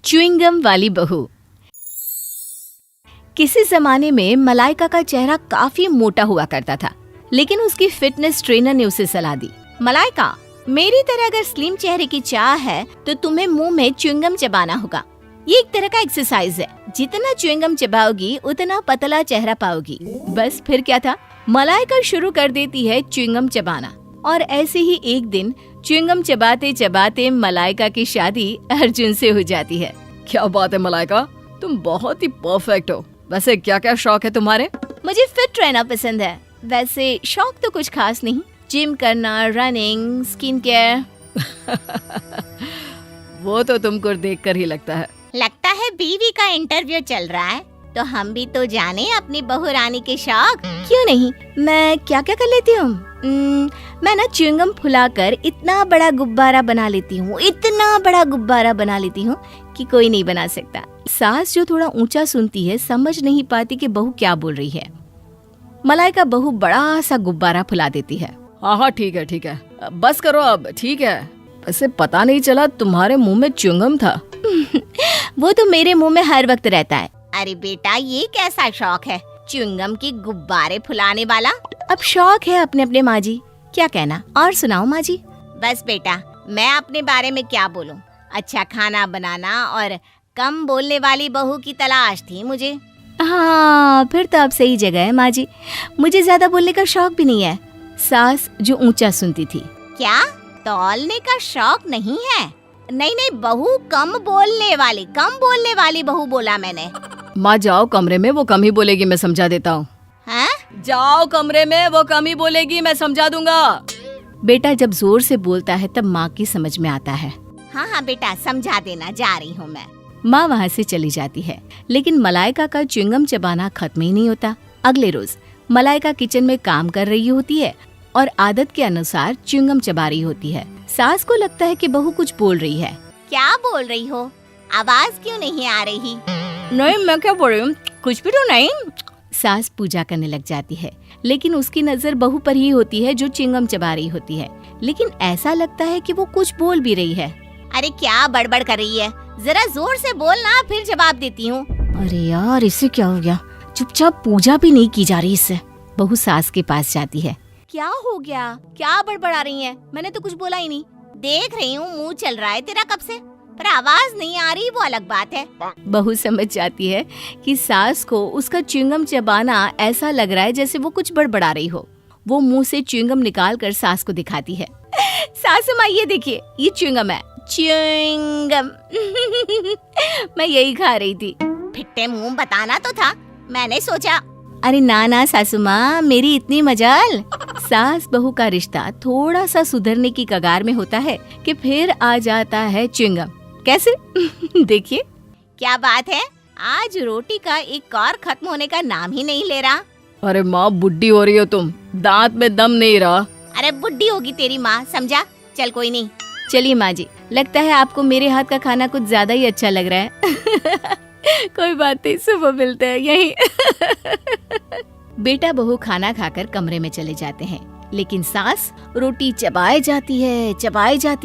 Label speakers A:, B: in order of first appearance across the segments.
A: Chewing gum वाली बहू। किसी जमाने में मलाइका का चेहरा काफी मोटा हुआ करता था, लेकिन उसकी फिटनेस ट्रेनर ने उसे सलाह दी, मलाइका, मेरी तरह अगर स्लिम चेहरे की चाह है तो तुम्हें मुंह में च्युइंगम चबाना होगा। ये एक तरह का एक्सरसाइज है, जितना च्युइंगम चबाओगी उतना पतला चेहरा पाओगी। बस फिर क्या था, मलाइका शुरू कर देती है च्युइंगम चबाना, और ऐसे ही एक दिन च्युइंगम चबाते चबाते मलाइका की शादी अर्जुन से हो जाती है।
B: क्या बात है मलाइका, तुम बहुत ही परफेक्ट हो। वैसे क्या क्या शौक है तुम्हारे?
A: मुझे फिट रहना पसंद है। वैसे शौक तो कुछ खास नहीं, जिम करना, रनिंग, स्किन केयर।
B: वो तो तुमको देखकर ही लगता है
A: बीवी का इंटरव्यू चल रहा है, तो हम भी तो जाने अपनी बहू रानी के शौक। क्यों नहीं, मैं क्या क्या कर लेती हूँ। मैं ना च्युइंगम फुलाकर इतना बड़ा गुब्बारा बना लेती हूँ, इतना बड़ा गुब्बारा बना लेती हूँ कि कोई नहीं बना सकता। सास जो थोड़ा ऊंचा सुनती है, समझ नहीं पाती कि बहू क्या बोल रही है। मलाइका बहू बड़ा सा गुब्बारा फुला देती है।
B: हाँ ठीक है, बस करो अब, ठीक है। वैसे पता नहीं चला तुम्हारे मुंह में च्युइंगम था।
A: वो तो मेरे मुंह में हर वक्त रहता है। अरे बेटा, ये कैसा शौक है, च्युइंगम की गुब्बारे फुलाने वाला? अब शौक है अपने अपने माँ जी, क्या कहना। और सुनाओ माँ जी। बस बेटा, मैं अपने बारे में क्या बोलूं। अच्छा खाना बनाना और कम बोलने वाली बहू की तलाश थी मुझे। हाँ, फिर तो अब सही जगह है माँ जी। मुझे ज्यादा बोलने का शौक भी नहीं है। सास जो ऊंचा सुनती थी। क्या तौलने का शौक नहीं है? नहीं, बहू कम बोलने वाली बहू बोला मैंने।
B: माँ जाओ कमरे में, वो कम ही बोलेगी, मैं समझा देता हूँ। जाओ कमरे में, वो कम ही बोलेगी, मैं समझा दूंगा।
A: बेटा जब जोर से बोलता है तब माँ की समझ में आता है। हाँ बेटा, समझा देना, जा रही हूँ मैं। माँ वहाँ से चली जाती है, लेकिन मलाइका का च्युइंगम चबाना खत्म ही नहीं होता। अगले रोज मलाइका किचन में काम कर रही होती है और आदत के अनुसार च्युइंगम चबा रही होती है। सास को लगता है कि बहू कुछ बोल रही है। क्या बोल रही हो? आवाज क्यों नहीं आ रही?
B: नहीं, मैं क्या बोल रही हूँ, कुछ भी तो नहीं।
A: सास पूजा करने लग जाती है, लेकिन उसकी नजर बहू पर ही होती है जो च्युइंगम चबा रही होती है। लेकिन ऐसा लगता है कि वो कुछ बोल भी रही है। अरे क्या बड़बड़ कर रही है, जरा जोर से बोलना, फिर जवाब देती हूँ। अरे यार, इससे क्या हो गया, चुपचाप पूजा भी नहीं की जा रही इससे। बहू सास के पास जाती है। क्या हो गया, क्या बड़बड़ा रही है? मैंने तो कुछ बोला ही नहीं। देख रही हूँ मुंह चल रहा है तेरा कब से, पर आवाज नहीं आ रही, वो अलग बात है। बहू समझ जाती है कि सास को उसका च्युइंगम चबाना ऐसा लग रहा है जैसे वो कुछ बड़बड़ा रही हो। वो मुंह से च्युइंगम निकाल कर सास को दिखाती है। सासू माँ, ये देखिए, ये च्युइंगम है, च्युइंगम। मैं यही खा रही थी। फिट्टे मुंह बताना तो था, मैंने सोचा। अरे ना सासू माँ, मेरी इतनी मजाल। सास बहू का रिश्ता थोड़ा सा सुधरने की कगार में होता है कि फिर आ जाता है च्युइंगम। कैसे? देखिए क्या बात है, आज रोटी का एक और खत्म होने का नाम ही नहीं ले रहा।
B: अरे माँ, बुड्ढी हो रही हो तुम, दांत में दम नहीं रहा।
A: अरे बुड्ढी होगी तेरी माँ, समझा। चल कोई नहीं। चलिए माँ जी, लगता है आपको मेरे हाथ का खाना कुछ ज्यादा ही अच्छा लग रहा है। कोई बात नहीं, सुबह मिलते हैं यहीं। बेटा बहू खाना खाकर कमरे में चले जाते हैं, लेकिन सास रोटी चबाए जाती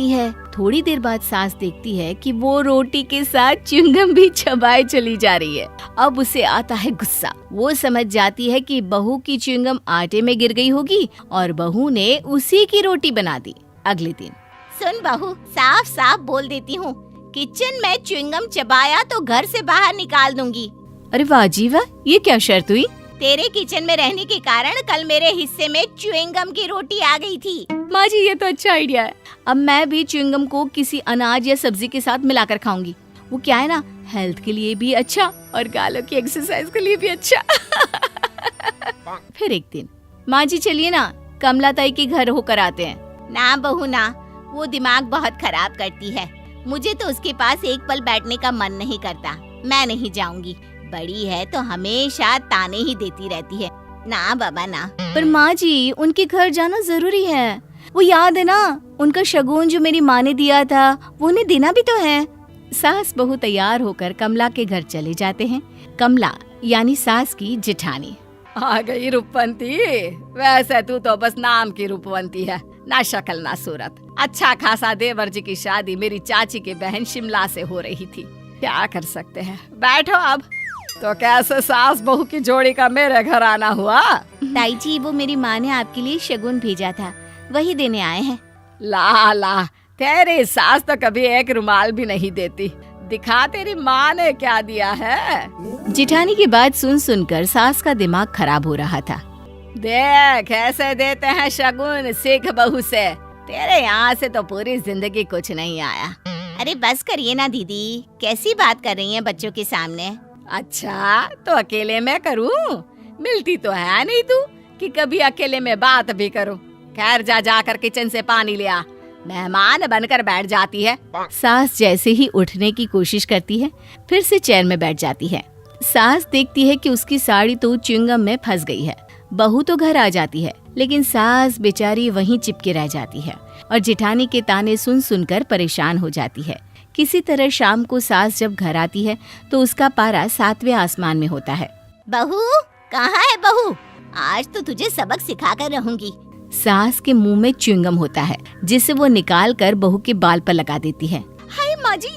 A: है। थोड़ी देर बाद सास देखती है कि वो रोटी के साथ च्युइंगम भी चबाए चली जा रही है। अब उसे आता है गुस्सा। वो समझ जाती है कि बहू की च्युइंगम आटे में गिर गई होगी और बहू ने उसी की रोटी बना दी। अगले दिन, सुन बहू, साफ साफ बोल देती हूँ, किचन में च्युइंगम चबाया तो घर से बाहर निकाल दूंगी। अरे वाह जी वाह, ये क्या शर्त हुई? तेरे किचन में रहने के कारण कल मेरे हिस्से में च्युइंगम की रोटी आ गई थी। माँ जी, ये तो अच्छा आइडिया है। अब मैं भी च्युइंगम को किसी अनाज या सब्जी के साथ मिलाकर खाऊंगी। वो क्या है ना, हेल्थ के लिए भी अच्छा और गालों की एक्सरसाइज के लिए भी अच्छा। फिर एक दिन, माँ जी चलिए ना, कमला ताई के घर होकर आते हैं। ना बहू ना, वो दिमाग बहुत खराब करती है। मुझे तो उसके पास एक पल बैठने का मन नहीं करता। मैं नहीं जाऊंगी, बड़ी है तो हमेशा ताने ही देती रहती है। ना बाबा ना। पर माँ जी, उनके घर जाना जरूरी है। वो याद है ना, उनका शगुन जो मेरी माँ ने दिया था, वो उन्हें देना भी तो है। सास बहू तैयार होकर कमला के घर चले जाते हैं। कमला यानी सास की जेठानी।
B: आ गई रूपवंती। वैसे तू तो बस नाम की रूपवंती है, ना शक्ल ना सूरत। अच्छा खासा देवर जी की शादी मेरी चाची के बहन शिमला से हो रही थी। क्या कर सकते हैं, बैठो अब। तो कैसे सास बहू की जोड़ी का मेरे घर आना हुआ?
A: ताई जी, वो मेरी माँ ने आपके लिए शगुन भेजा था, वही देने आए हैं।
B: ला ला, तेरी सास तो कभी एक रुमाल भी नहीं देती। दिखा तेरी माँ ने क्या दिया है।
A: जेठानी की बात सुन सुनकर सास का दिमाग खराब हो रहा था।
B: देख ऐसे देते हैं शगुन, सीख बहू से। तेरे यहाँ से तो पूरी जिंदगी कुछ नहीं आया।
A: अरे बस करिए ना दीदी, कैसी बात कर रही हैं बच्चों के सामने।
B: अच्छा तो अकेले में करूं? मिलती तो है नहीं तू कि कभी अकेले में बात भी करूं। खैर जा जाकर किचन से पानी ले आ, मेहमान बनकर बैठ जाती है।
A: सास जैसे ही उठने की कोशिश करती है, फिर से चेयर में बैठ जाती है। सास देखती है कि उसकी साड़ी तो च्युइंगम में फंस गई है। बहू तो घर आ जाती है, लेकिन सास बेचारी वहीं चिपके रह जाती है और जेठानी के ताने सुन सुनकर परेशान हो जाती है। किसी तरह शाम को सास जब घर आती है तो उसका पारा 7वें आसमान में होता है। बहू कहाँ है बहू? आज तो तुझे सबक सिखा कर रहूंगी। सास के मुंह में च्युइंगम होता है, जिसे वो निकाल कर बहू के बाल पर लगा देती है। हाय माँ जी,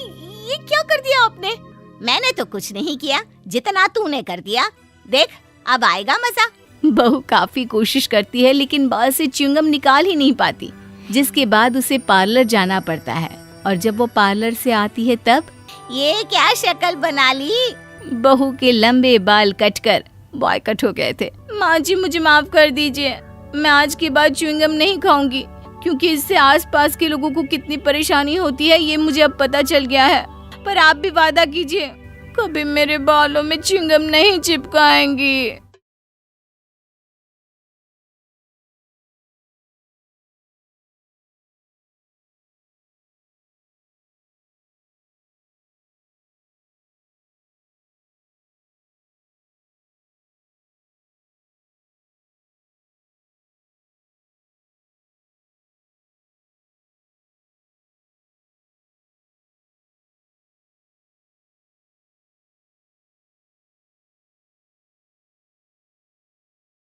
A: ये क्या कर दिया आपने? मैंने तो कुछ नहीं किया, जितना तूने कर दिया। देख अब आएगा मजा। बहू काफी कोशिश करती है, लेकिन बाल से च्युइंगम निकाल ही नहीं पाती, जिसके बाद उसे पार्लर जाना पड़ता है। और जब वो पार्लर से आती है तब ये क्या शक्ल बना ली। बहू के लंबे बाल कटकर बॉय कट हो गए थे। माँ जी मुझे माफ कर दीजिए, मैं आज के बाद च्युइंगम नहीं खाऊंगी, क्योंकि इससे आसपास के लोगों को कितनी परेशानी होती है ये मुझे अब पता चल गया है। पर आप भी वादा कीजिए कभी मेरे बालों में च्युइंगम नहीं चिपकाएंगी।